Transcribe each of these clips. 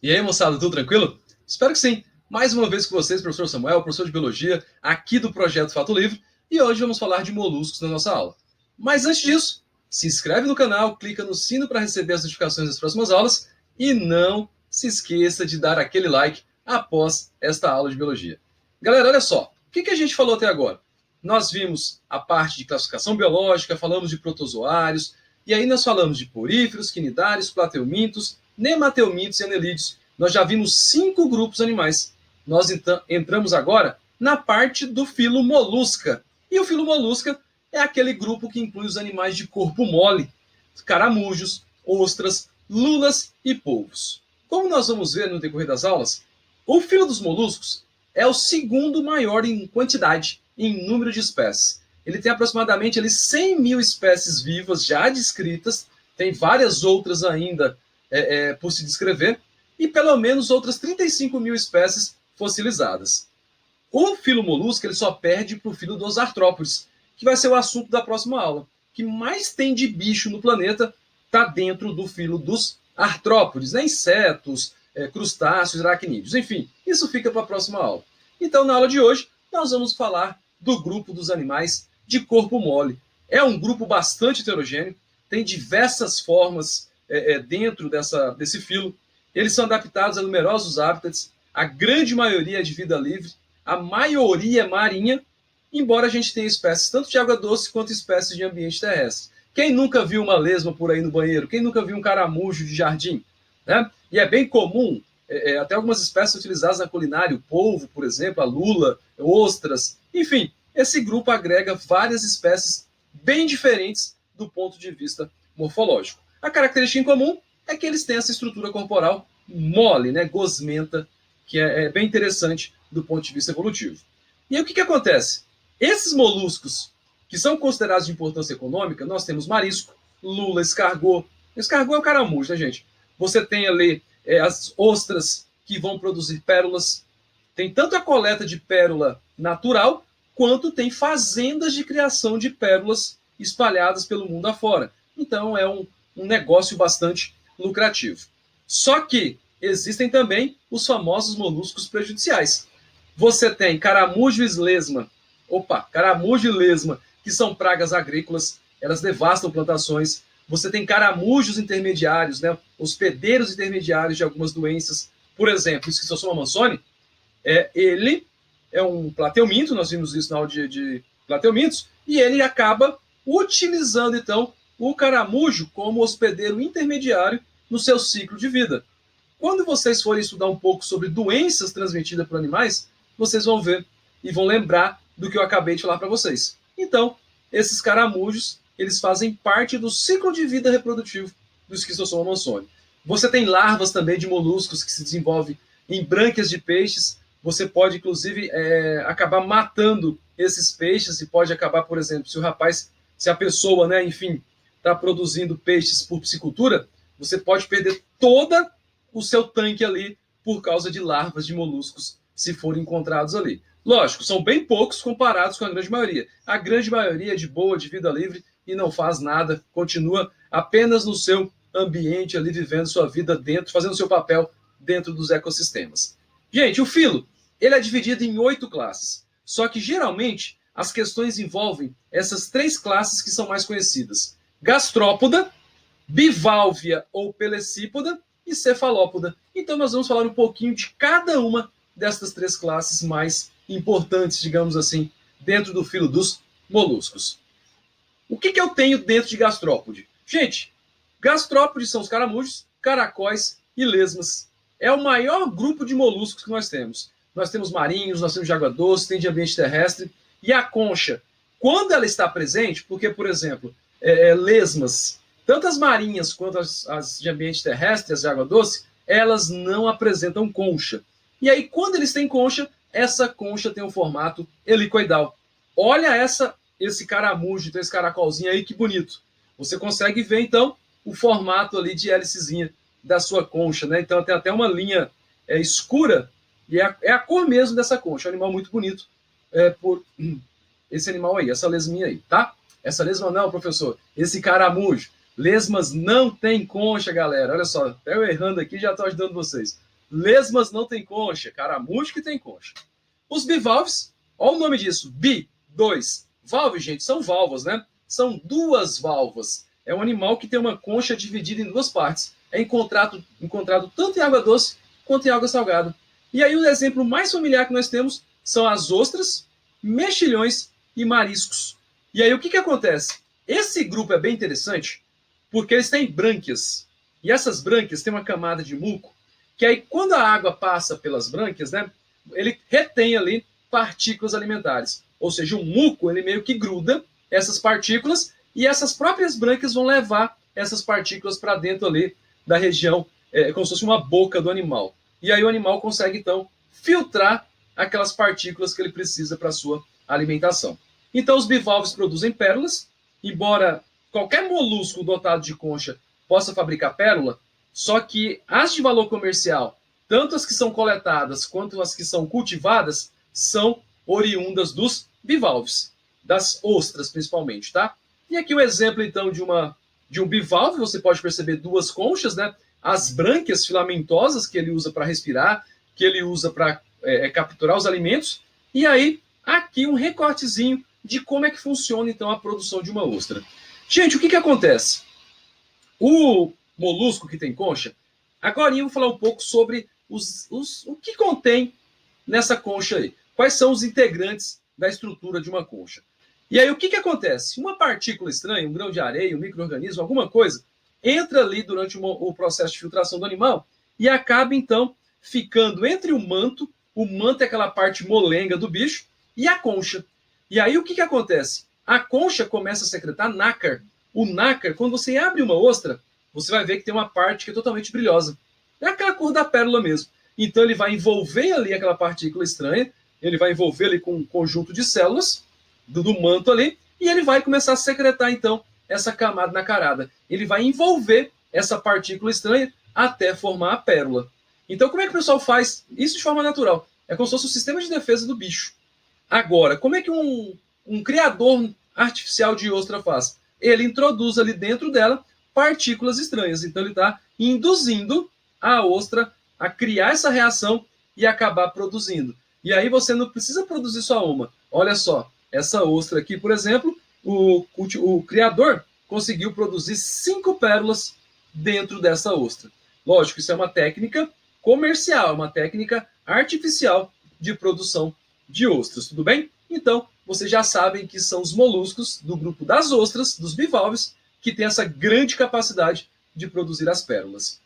E aí, moçada, tudo tranquilo? Espero que sim. Mais uma vez com vocês, professor Samuel, professor de Biologia, aqui do Projeto Fato Livre, e hoje vamos falar de moluscos na nossa aula. Mas antes disso, se inscreve no canal, clica no sino para receber as notificações das próximas aulas e não se esqueça de dar aquele like após esta aula de Biologia. Galera, olha só, o que a gente falou até agora? Nós vimos a parte de classificação biológica, falamos de protozoários, e aí nós falamos de poríferos, quinidários, plateumintos, nemateumintos e anelídeos. Nós já vimos 5 grupos animais. Nós então entramos agora na parte do filo molusca. E o filo molusca é aquele grupo que inclui os animais de corpo mole, caramujos, ostras, lulas e polvos. Como nós vamos ver no decorrer das aulas, o filo dos moluscos é o segundo maior em quantidade, em número de espécies. Ele tem aproximadamente ali 100 mil espécies vivas já descritas, tem várias outras ainda por se descrever, e pelo menos outras 35 mil espécies fossilizadas. O filo molusco ele só perde para o filo dos artrópodes, que vai ser o assunto da próxima aula. O que mais tem de bicho no planeta está dentro do filo dos artrópodes, né? Insetos, crustáceos, aracnídeos, enfim, isso fica para a próxima aula. Então, na aula de hoje, nós vamos falar do grupo dos animais de corpo mole. É um grupo bastante heterogêneo, tem diversas formas dentro desse filo. Eles são adaptados a numerosos hábitats, a grande maioria é de vida livre, a maioria é marinha, embora a gente tenha espécies tanto de água doce quanto espécies de ambiente terrestre. Quem nunca viu uma lesma por aí no banheiro? Quem nunca viu um caramujo de jardim? Né? E é bem comum, até algumas espécies utilizadas na culinária, o polvo, por exemplo, a lula, ostras, enfim, esse grupo agrega várias espécies bem diferentes do ponto de vista morfológico. A característica em comum é que eles têm essa estrutura corporal mole, né, gosmenta, que é bem interessante do ponto de vista evolutivo. E aí, o que acontece? Esses moluscos que são considerados de importância econômica, nós temos marisco, lula, escargot. Escargot é o caramujo, né, gente? Você tem ali as ostras que vão produzir pérolas. Tem tanto a coleta de pérola natural, quanto tem fazendas de criação de pérolas espalhadas pelo mundo afora. Então é um negócio bastante lucrativo. Só que existem também os famosos moluscos prejudiciais. Você tem caramujo e lesma, caramujo e lesma, que são pragas agrícolas, elas devastam plantações. Você tem caramujos intermediários, né, hospedeiros intermediários de algumas doenças. Por exemplo, o Schistosoma mansoni, ele é um plateuminto, nós vimos isso na aula de plateumintos, e ele acaba utilizando, então, o caramujo como hospedeiro intermediário no seu ciclo de vida. Quando vocês forem estudar um pouco sobre doenças transmitidas por animais, vocês vão ver e vão lembrar do que eu acabei de falar para vocês. Então, esses caramujos, eles fazem parte do ciclo de vida reprodutivo do Schistosoma mansoni. Você tem larvas também de moluscos que se desenvolvem em brânquias de peixes. Você pode, inclusive, acabar matando esses peixes e pode acabar, por exemplo, se a pessoa, né, enfim, está produzindo peixes por piscicultura, você pode perder toda o seu tanque ali por causa de larvas de moluscos, se forem encontrados ali. Lógico, são bem poucos comparados com a grande maioria. A grande maioria é de boa, de vida livre e não faz nada, continua apenas no seu ambiente ali, vivendo sua vida dentro, fazendo seu papel dentro dos ecossistemas. Gente, o filo, ele é dividido em 8 classes. Só que, geralmente, as questões envolvem essas 3 classes que são mais conhecidas. Gastrópoda, biválvia ou pelecípoda e cefalópoda. Então, nós vamos falar um pouquinho de cada uma destas 3 classes mais importantes, digamos assim, dentro do filo dos moluscos. O que eu tenho dentro de gastrópode? Gente, gastrópodes são os caramujos, caracóis e lesmas. É o maior grupo de moluscos que nós temos. Nós temos marinhos, nós temos de água doce, tem de ambiente terrestre. E a concha, quando ela está presente, porque, por exemplo, lesmas, tanto as marinhas quanto as de ambiente terrestre, as de água doce, elas não apresentam concha. E aí, quando eles têm concha, essa concha tem um formato helicoidal. Olha esse caramujo, então esse caracolzinho aí, que bonito. Você consegue ver, então, o formato ali de hélicezinha da sua concha, né? Então tem até uma linha escura, e é a cor mesmo dessa concha. É um animal muito bonito por esse animal aí, essa lesminha aí, tá? Essa lesma não, professor. Esse caramujo. Lesmas não tem concha, galera. Olha só, até eu errando aqui já estou ajudando vocês. lesmas não tem concha, caramujo que tem concha. Os bivalves, olha o nome disso, bi, dois. Valve, gente, são válvulas, né? São duas válvulas. É um animal que tem uma concha dividida em duas partes. É encontrado tanto em água doce quanto em água salgada. E aí o exemplo mais familiar que nós temos são as ostras, mexilhões e mariscos. E aí o que acontece? Esse grupo é bem interessante porque eles têm brânquias. E essas brânquias têm uma camada de muco que aí quando a água passa pelas brânquias, né, ele retém ali partículas alimentares. Ou seja, o muco ele meio que gruda essas partículas e essas próprias brânquias vão levar essas partículas para dentro ali da região, como se fosse uma boca do animal. E aí o animal consegue, então, filtrar aquelas partículas que ele precisa para a sua alimentação. Então, os bivalves produzem pérolas, embora qualquer molusco dotado de concha possa fabricar pérola, só que as de valor comercial, tanto as que são coletadas quanto as que são cultivadas, são oriundas dos bivalves, das ostras principalmente, tá? E aqui o exemplo, então, de um bivalve, você pode perceber duas conchas, né? As brânquias filamentosas que ele usa para respirar, que ele usa para capturar os alimentos, e aí aqui um recortezinho de como é que funciona, então, a produção de uma ostra. Gente, o que acontece? O molusco que tem concha, agora eu vou falar um pouco sobre o que contém nessa concha aí. Quais são os integrantes da estrutura de uma concha. E aí o que acontece? Uma partícula estranha, um grão de areia, um micro-organismo, alguma coisa, entra ali durante o processo de filtração do animal e acaba, então, ficando entre o manto é aquela parte molenga do bicho, e a concha. E aí o que acontece? A concha começa a secretar nácar. O nácar, quando você abre uma ostra, você vai ver que tem uma parte que é totalmente brilhosa. É aquela cor da pérola mesmo. Então ele vai envolver ali aquela partícula estranha, ele vai envolver ali com um conjunto de células do manto ali, e ele vai começar a secretar, então, essa camada nacarada. Ele vai envolver essa partícula estranha até formar a pérola. Então, como é que o pessoal faz isso de forma natural? É como se fosse o sistema de defesa do bicho. Agora, como é que um criador artificial de ostra faz? Ele introduz ali dentro dela partículas estranhas. Então, ele está induzindo a ostra a criar essa reação e acabar produzindo. E aí você não precisa produzir só uma. Olha só, essa ostra aqui, por exemplo, o criador conseguiu produzir 5 pérolas dentro dessa ostra. Lógico, isso é uma técnica comercial, uma técnica artificial de produção de ostras, tudo bem? Então, vocês já sabem que são os moluscos do grupo das ostras, dos bivalves, que tem essa grande capacidade de produzir as pérolas.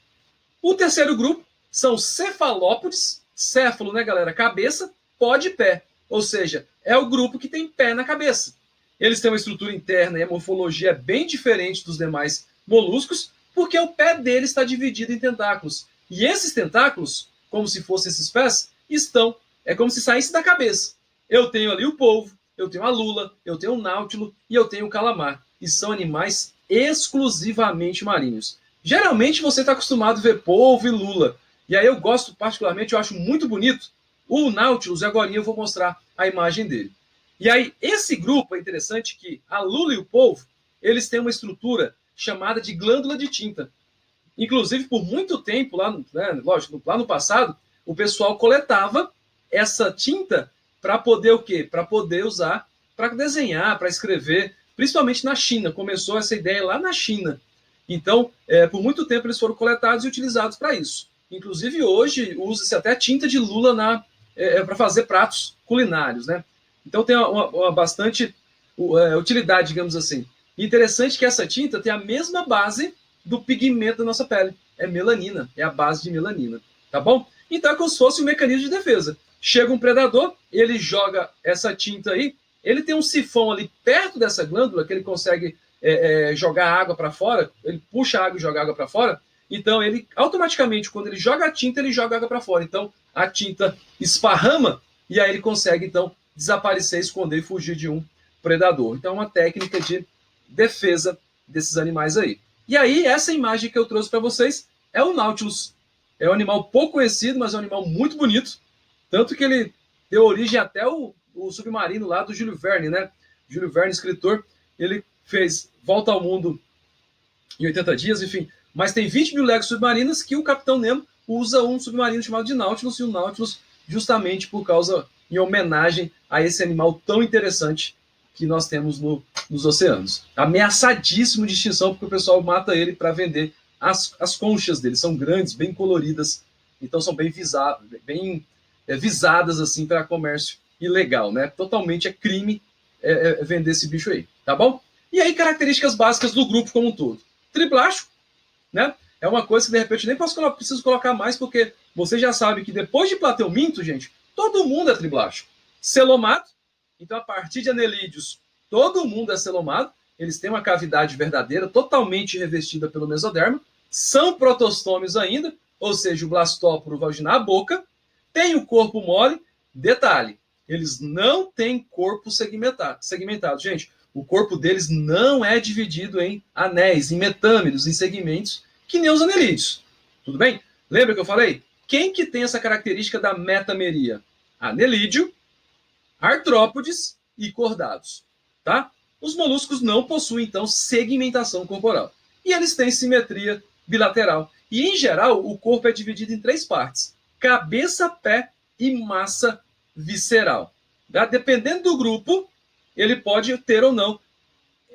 O terceiro grupo são cefalópodes, céfalo, né, galera? Cabeça, pó de pé. Ou seja, é o grupo que tem pé na cabeça. Eles têm uma estrutura interna e a morfologia é bem diferente dos demais moluscos, porque o pé deles está dividido em tentáculos. E esses tentáculos, como se fossem esses pés, é como se saísse da cabeça. Eu tenho ali o polvo, eu tenho a lula, eu tenho o náutilo e eu tenho o calamar. E são animais exclusivamente marinhos. Geralmente você está acostumado a ver polvo e lula. E aí eu gosto particularmente, eu acho muito bonito, o Nautilus, e agora eu vou mostrar a imagem dele. E aí, esse grupo é interessante que a lula e o polvo, eles têm uma estrutura chamada de glândula de tinta. Inclusive, por muito tempo, lá no passado, o pessoal coletava essa tinta para poder o quê? Para poder usar, para desenhar, para escrever, principalmente na China. Começou essa ideia lá na China. Então, por muito tempo eles foram coletados e utilizados para isso. Inclusive, hoje, usa-se até tinta de lula para fazer pratos culinários, né? Então, tem uma bastante utilidade, digamos assim. Interessante que essa tinta tem a mesma base do pigmento da nossa pele. É melanina, é a base de melanina, tá bom? Então, é como se fosse um mecanismo de defesa. Chega um predador, ele joga essa tinta aí, ele tem um sifão ali perto dessa glândula que ele consegue jogar água para fora, ele puxa a água e joga água para fora. Então, ele automaticamente, quando ele joga a tinta, ele joga água para fora. Então, a tinta esparrama e aí ele consegue, então, desaparecer, esconder e fugir de um predador. Então, é uma técnica de defesa desses animais aí. E aí, essa imagem que eu trouxe para vocês é o Nautilus. É um animal pouco conhecido, mas é um animal muito bonito. Tanto que ele deu origem até o submarino lá do Júlio Verne, né? Júlio Verne, escritor, ele fez Volta ao Mundo em 80 dias, enfim. Mas tem 20 mil léguas submarinas que o Capitão Nemo usa um submarino chamado de Nautilus, e o Nautilus justamente por causa, em homenagem a esse animal tão interessante que nós temos nos oceanos. Ameaçadíssimo de extinção, porque o pessoal mata ele para vender as conchas dele. São grandes, bem coloridas, então são bem visadas assim para comércio ilegal, né? Totalmente é crime vender esse bicho aí, tá bom? E aí, características básicas do grupo como um todo. Triplástico, né? É uma coisa que de repente nem preciso colocar mais, porque você já sabe que depois de plateuminto, gente, todo mundo é triplástico. Celomado, então a partir de anelídeos, todo mundo é celomado. Eles têm uma cavidade verdadeira, totalmente revestida pelo mesoderma. São protostômios ainda, ou seja, o blastóporo vaginar a boca. Tem o corpo mole. Detalhe, eles não têm corpo segmentado. Gente, o corpo deles não é dividido em anéis, em metâmeros, em segmentos, que nem os anelídeos. Tudo bem? Lembra que eu falei? Quem que tem essa característica da metameria? Anelídeo, artrópodes e cordados. Tá? Os moluscos não possuem, então, segmentação corporal. E eles têm simetria bilateral. E, em geral, o corpo é dividido em 3 partes: cabeça, pé e massa visceral. Tá? Dependendo do grupo, ele pode ter ou não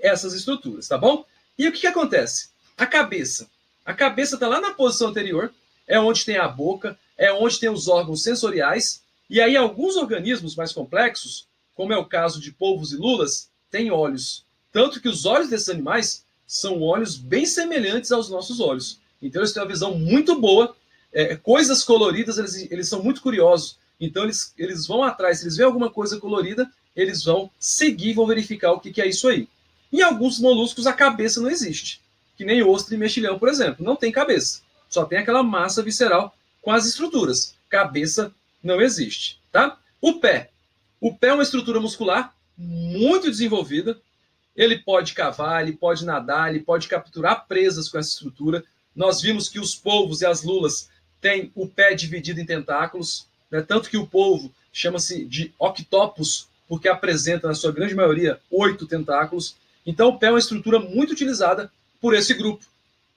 essas estruturas, tá bom? E o que acontece? A cabeça. A cabeça está lá na posição anterior, é onde tem a boca, é onde tem os órgãos sensoriais, e aí alguns organismos mais complexos, como é o caso de polvos e lulas, têm olhos. Tanto que os olhos desses animais são olhos bem semelhantes aos nossos olhos. Então eles têm uma visão muito boa, coisas coloridas, eles são muito curiosos. Então eles vão atrás, se eles veem alguma coisa colorida, eles vão seguir, vão verificar o que é isso aí. Em alguns moluscos a cabeça não existe, que nem ostra e mexilhão, por exemplo. Não tem cabeça, só tem aquela massa visceral com as estruturas. Cabeça não existe, tá? O pé. O pé é uma estrutura muscular muito desenvolvida. Ele pode cavar, ele pode nadar, ele pode capturar presas com essa estrutura. Nós vimos que os polvos e as lulas têm o pé dividido em tentáculos, né? Tanto que o polvo chama-se de octopus, porque apresenta, na sua grande maioria, 8 tentáculos. Então, o pé é uma estrutura muito utilizada por esse grupo.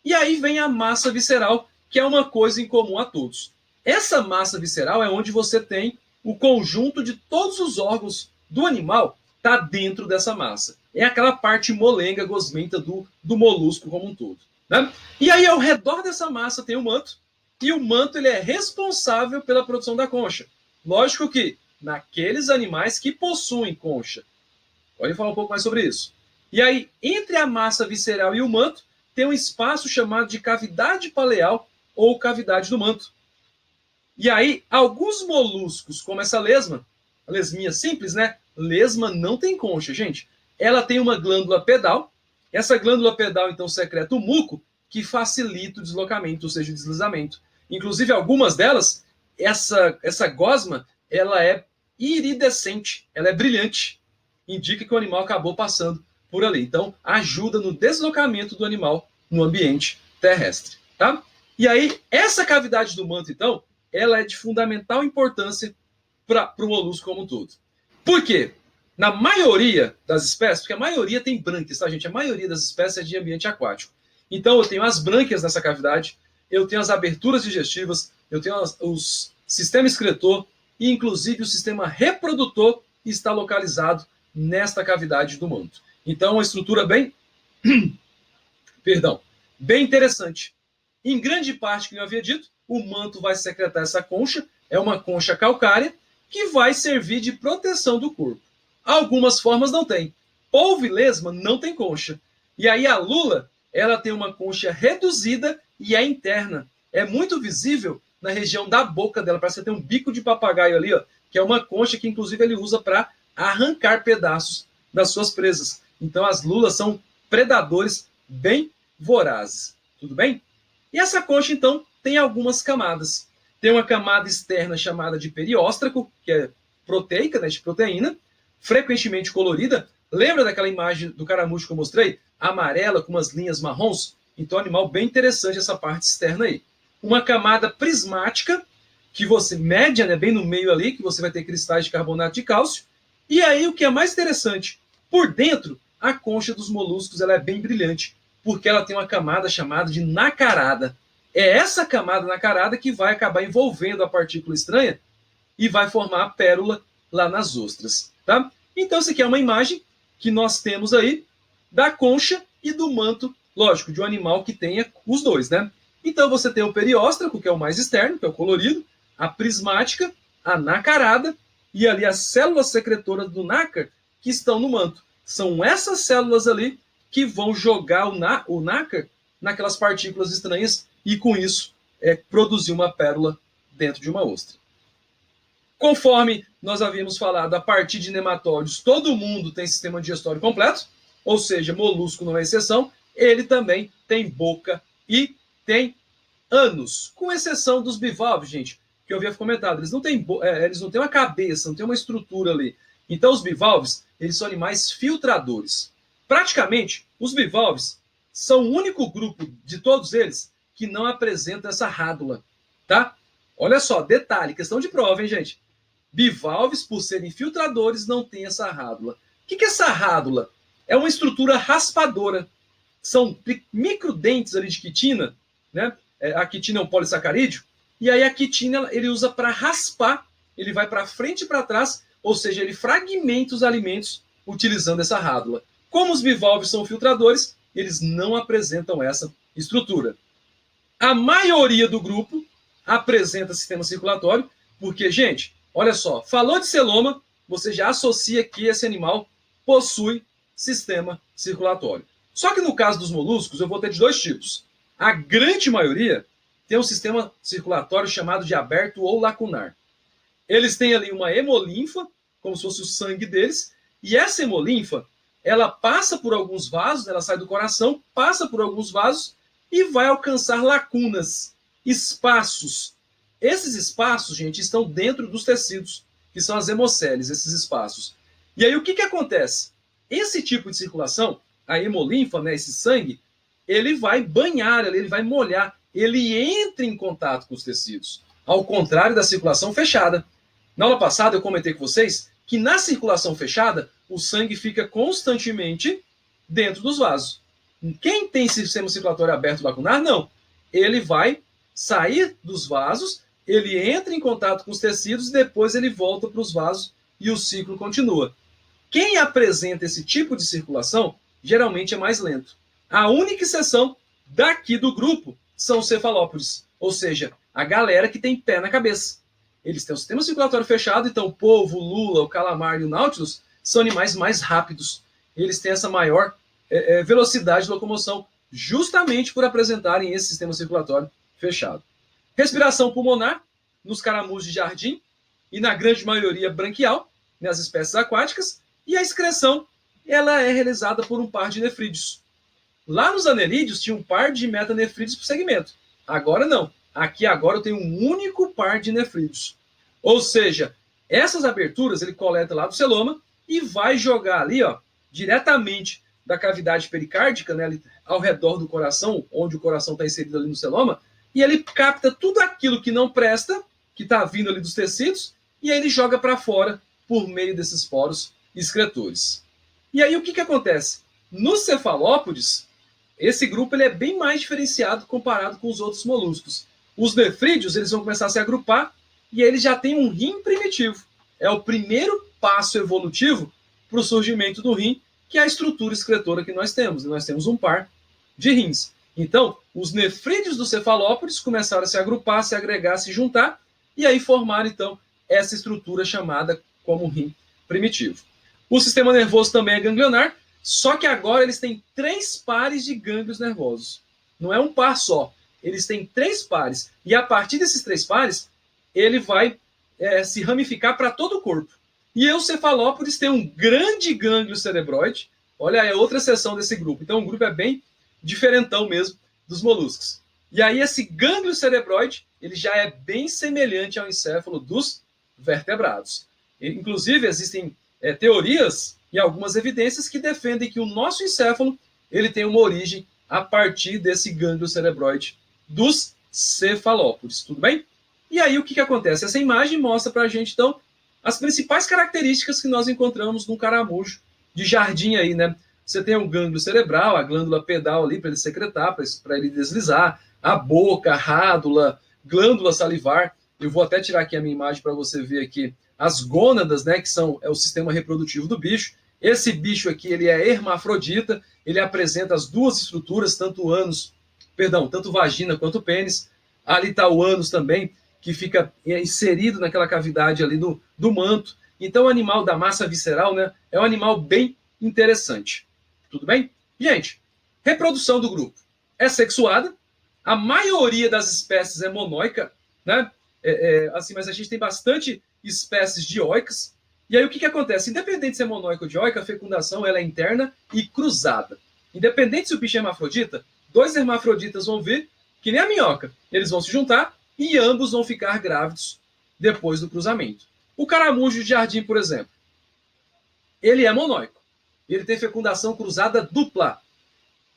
E aí vem a massa visceral, que é uma coisa em comum a todos. Essa massa visceral é onde você tem o conjunto de todos os órgãos do animal, está dentro dessa massa. É aquela parte molenga, gosmenta do molusco como um todo. Né? E aí, ao redor dessa massa, tem o manto, e o manto ele é responsável pela produção da concha. Lógico que naqueles animais que possuem concha. Pode falar um pouco mais sobre isso. E aí, entre a massa visceral e o manto, tem um espaço chamado de cavidade paleal ou cavidade do manto. E aí, alguns moluscos, como essa lesma, a lesminha simples, né? Lesma não tem concha, gente. Ela tem uma glândula pedal. Essa glândula pedal, então, secreta o muco, que facilita o deslocamento, ou seja, o deslizamento. Inclusive, algumas delas, essa gosma, ela é iridescente, ela é brilhante. Indica que o animal acabou passando por ali. Então, ajuda no deslocamento do animal no ambiente terrestre. Tá? E aí, essa cavidade do manto, então, ela é de fundamental importância para o molusco como um todo. Por quê? Na maioria das espécies, porque a maioria tem brânquias, tá, gente? A maioria das espécies é de ambiente aquático. Então, eu tenho as brânquias nessa cavidade, eu tenho as aberturas digestivas, eu tenho os sistema excretor e, inclusive, o sistema reprodutor está localizado nesta cavidade do manto. Então, uma estrutura bem interessante. Em grande parte, como eu havia dito, o manto vai secretar essa concha, é uma concha calcária, que vai servir de proteção do corpo. Algumas formas não tem. Polvo e lesma não tem concha. E aí a lula, ela tem uma concha reduzida e é interna. É muito visível na região da boca dela, parece que tem um bico de papagaio ali, ó, que é uma concha que inclusive ele usa para arrancar pedaços das suas presas. Então as lulas são predadores bem vorazes. Tudo bem? E essa concha, então, tem algumas camadas. Tem uma camada externa chamada de perióstraco, que é proteica, né, de proteína, frequentemente colorida. Lembra daquela imagem do caramujo que eu mostrei? Amarela, com umas linhas marrons? Então, animal bem interessante essa parte externa aí. Uma camada prismática, que você média, né, bem no meio ali, que você vai ter cristais de carbonato de cálcio. E aí, o que é mais interessante, por dentro, a concha dos moluscos ela é bem brilhante, porque ela tem uma camada chamada de nacarada. É essa camada nacarada que vai acabar envolvendo a partícula estranha e vai formar a pérola lá nas ostras, tá? Então, essa aqui é uma imagem que nós temos aí da concha e do manto, lógico, de um animal que tenha os dois, né? Então, você tem o perióstraco, que é o mais externo, que é o colorido, a prismática, a nacarada, e ali as células secretoras do nácar que estão no manto. São essas células ali que vão jogar o nácar naquelas partículas estranhas e, com isso, produzir uma pérola dentro de uma ostra. Conforme nós havíamos falado, a partir de nematóides, todo mundo tem sistema digestório completo, ou seja, molusco não é exceção, ele também tem boca e tem ânus, com exceção dos bivalves, gente, que eu havia comentado, eles não têm uma cabeça, não tem uma estrutura ali. Então, os bivalves, eles são animais filtradores. Praticamente, os bivalves são o único grupo de todos eles que não apresenta essa rádula, tá? Olha só, detalhe, questão de prova, hein, gente? Bivalves, por serem filtradores, não têm essa rádula. O que é essa rádula? É uma estrutura raspadora. São microdentes ali de quitina, né? A quitina é um polissacarídeo, e aí a quitina ele usa para raspar, ele vai para frente e para trás, ou seja, ele fragmenta os alimentos utilizando essa rádula. Como os bivalves são filtradores, eles não apresentam essa estrutura. A maioria do grupo apresenta sistema circulatório, porque, gente, olha só, falou de celoma, você já associa que esse animal possui sistema circulatório. Só que no caso dos moluscos, eu vou ter de dois tipos. A grande maioria tem um sistema circulatório chamado de aberto ou lacunar. Eles têm ali uma hemolinfa, como se fosse o sangue deles, e essa hemolinfa, ela passa por alguns vasos, ela sai do coração, passa por alguns vasos e vai alcançar lacunas, espaços. Esses espaços, gente, estão dentro dos tecidos, que são as hemocélias, esses espaços. E aí o que acontece? Esse tipo de circulação, a hemolinfa, né, esse sangue, ele vai banhar, ele vai molhar, ele entra em contato com os tecidos, ao contrário da circulação fechada. Na aula passada eu comentei com vocês que na circulação fechada o sangue fica constantemente dentro dos vasos. Quem tem sistema circulatório aberto lacunar, não. Ele vai sair dos vasos, ele entra em contato com os tecidos e depois ele volta para os vasos e o ciclo continua. Quem apresenta esse tipo de circulação geralmente é mais lento. A única exceção daqui do grupo são os cefalópodes, ou seja, a galera que tem pé na cabeça. Eles têm o sistema circulatório fechado, então o polvo, o lula, o calamar e o náutilus são animais mais rápidos. Eles têm essa maior velocidade de locomoção, justamente por apresentarem esse sistema circulatório fechado. Respiração pulmonar, nos caramujos de jardim, e na grande maioria branquial, nas espécies aquáticas, e a excreção ela é realizada por um par de nefrídeos. Lá nos anerídeos tinha um par de metanefrídeos por segmento. Agora não. Aqui agora eu tenho um único par de nefrídeos. Ou seja, essas aberturas ele coleta lá do celoma e vai jogar ali, ó, diretamente da cavidade pericárdica, né, ali ao redor do coração, onde o coração está inserido ali no celoma, e ele capta tudo aquilo que não presta, que está vindo ali dos tecidos, e aí ele joga para fora por meio desses poros excretores. E aí o que acontece? Nos cefalópodes, esse grupo ele é bem mais diferenciado comparado com os outros moluscos. Os nefrídeos eles vão começar a se agrupar e eles já têm um rim primitivo. É o primeiro passo evolutivo para o surgimento do rim, que é a estrutura excretora que nós temos. Nós temos um par de rins. Então, os nefrídeos dos cefalópodes começaram a se agrupar, se agregar, se juntar, e aí formaram, então, essa estrutura chamada como rim primitivo. O sistema nervoso também é ganglionar, só que agora eles têm 3 pares de gânglios nervosos. Não é um par só. Eles têm 3 pares. E a partir desses 3 pares, ele vai se ramificar para todo o corpo. E os cefalópodes têm um grande gânglio cerebroide. Olha, é outra seção desse grupo. Então, o grupo é bem diferentão mesmo dos moluscos. E aí, esse gânglio cerebroide, ele já é bem semelhante ao encéfalo dos vertebrados. Inclusive, existem teorias e algumas evidências que defendem que o nosso encéfalo ele tem uma origem a partir desse gânglio cerebroide dos cefalópodes, tudo bem? E aí o que acontece? Essa imagem mostra para a gente, então, as principais características que nós encontramos num caramujo de jardim aí, né? Você tem um gânglio cerebral, a glândula pedal ali para ele secretar, para ele deslizar. a boca, a rádula, glândula salivar. Eu vou até tirar aqui a minha imagem para você ver aqui as gônadas, né, que é o sistema reprodutivo do bicho. Esse bicho aqui, ele é hermafrodita, ele apresenta as duas estruturas, tanto vagina quanto pênis. Ali está o ânus também, que fica inserido naquela cavidade ali do manto. Então, o animal da massa visceral, né, é um animal bem interessante. Tudo bem? Gente, reprodução do grupo é sexuada. A maioria das espécies é monóica, né? Assim, mas a gente tem bastante espécies dioicas. E aí o que acontece? Independente se é monóica ou dioica, a fecundação ela é interna e cruzada. Independente se o bicho é hermafrodita, dois hermafroditas vão vir, que nem a minhoca. Eles vão se juntar e ambos vão ficar grávidos depois do cruzamento. O caramujo de jardim, por exemplo, ele é monóico. Ele tem fecundação cruzada dupla.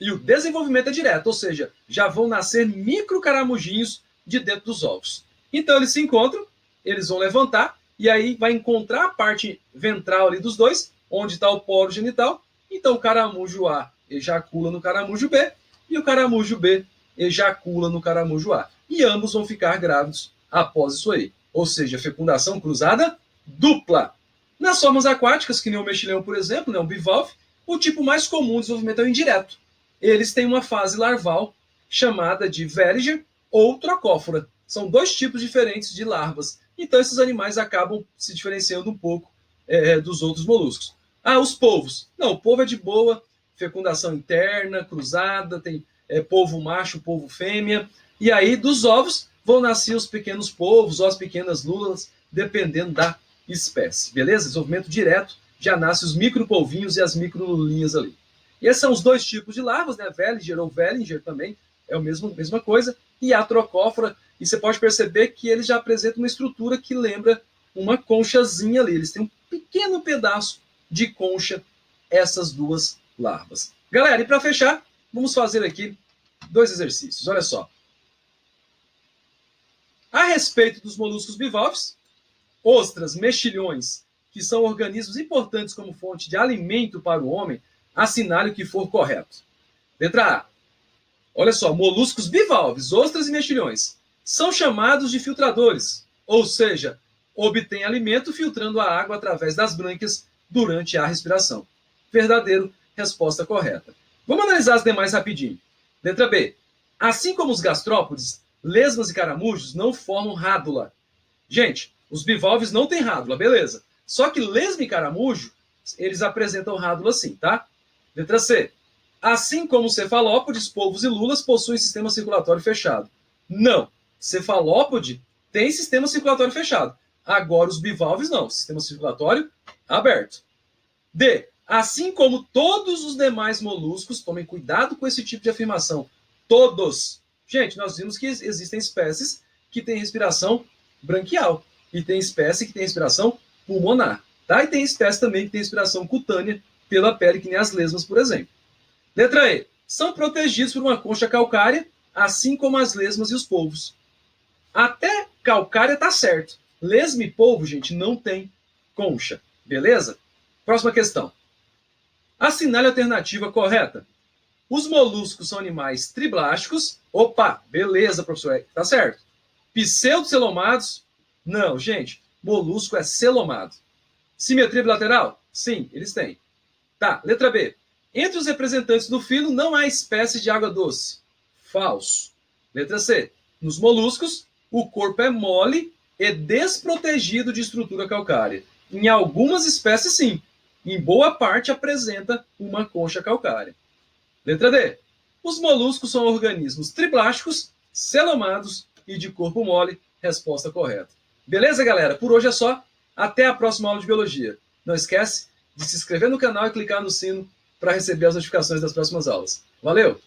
E o desenvolvimento é direto, ou seja, já vão nascer micro caramujinhos de dentro dos ovos. Então eles se encontram, eles vão levantar, e aí vai encontrar a parte ventral ali dos dois, onde está o poro genital. Então o caramujo A ejacula no caramujo B, e o caramujo B ejacula no caramujo A. E ambos vão ficar grávidos após isso aí. Ou seja, fecundação cruzada dupla. Nas formas aquáticas, que nem o mexilhão, por exemplo, né, o bivalve, o tipo mais comum de desenvolvimento é o indireto. Eles têm uma fase larval chamada de Veliger ou trocófora. São dois tipos diferentes de larvas. Então, esses animais acabam se diferenciando um pouco dos outros moluscos. Ah, os polvos. Não, o polvo é de boa, fecundação interna, cruzada, tem polvo macho, polvo fêmea. E aí, dos ovos, vão nascer os pequenos polvos ou as pequenas lulas, dependendo da espécie. Beleza? Desenvolvimento direto, já nasce os micropolvinhos e as microlulinhas ali. E esses são os dois tipos de larvas, né? Veliger ou Velinger também é a mesma coisa. E a trocófora, e você pode perceber que eles já apresentam uma estrutura que lembra uma conchazinha ali. Eles têm um pequeno pedaço de concha, essas duas larvas. Galera, e para fechar, vamos fazer aqui 2 exercícios. Olha só. A respeito dos moluscos bivalves, ostras, mexilhões, que são organismos importantes como fonte de alimento para o homem, assinale o que for correto. Letra A. Olha só, moluscos bivalves, ostras e mexilhões, são chamados de filtradores, ou seja, obtêm alimento filtrando a água através das brânquias durante a respiração. Verdadeiro, resposta correta. Vamos analisar as demais rapidinho. Letra B. Assim como os gastrópodes, lesmas e caramujos não formam rádula. Gente, os bivalves não têm rádula, beleza. Só que lesma e caramujo, eles apresentam rádula sim, tá? Letra C. Assim como cefalópodes, polvos e lulas possuem sistema circulatório fechado. Não. Cefalópode tem sistema circulatório fechado. Agora os bivalves não. Sistema circulatório aberto. D. Assim como todos os demais moluscos, tomem cuidado com esse tipo de afirmação. Todos. Gente, nós vimos que existem espécies que têm respiração branquial. E tem espécie que tem respiração pulmonar. Tá? E tem espécie também que tem respiração cutânea pela pele, que nem as lesmas, por exemplo. Letra E. São protegidos por uma concha calcária, assim como as lesmas e os polvos. Até calcária tá certo. Lesma e polvo, gente, não tem concha. Beleza? Próxima questão. Assinale a alternativa correta. Os moluscos são animais triblásticos. Opa, beleza, professor. Tá certo. Pseudocelomados? Não, gente. Molusco é celomado. Simetria bilateral? Sim, eles têm. Tá, letra B. Entre os representantes do filo não há espécie de água doce. Falso. Letra C. Nos moluscos, o corpo é mole e desprotegido de estrutura calcária. Em algumas espécies, sim. Em boa parte, apresenta uma concha calcária. Letra D. Os moluscos são organismos triblásticos, celomados e de corpo mole. Resposta correta. Beleza, galera? Por hoje é só. Até a próxima aula de biologia. Não esquece de se inscrever no canal e clicar no sino para receber as notificações das próximas aulas. Valeu!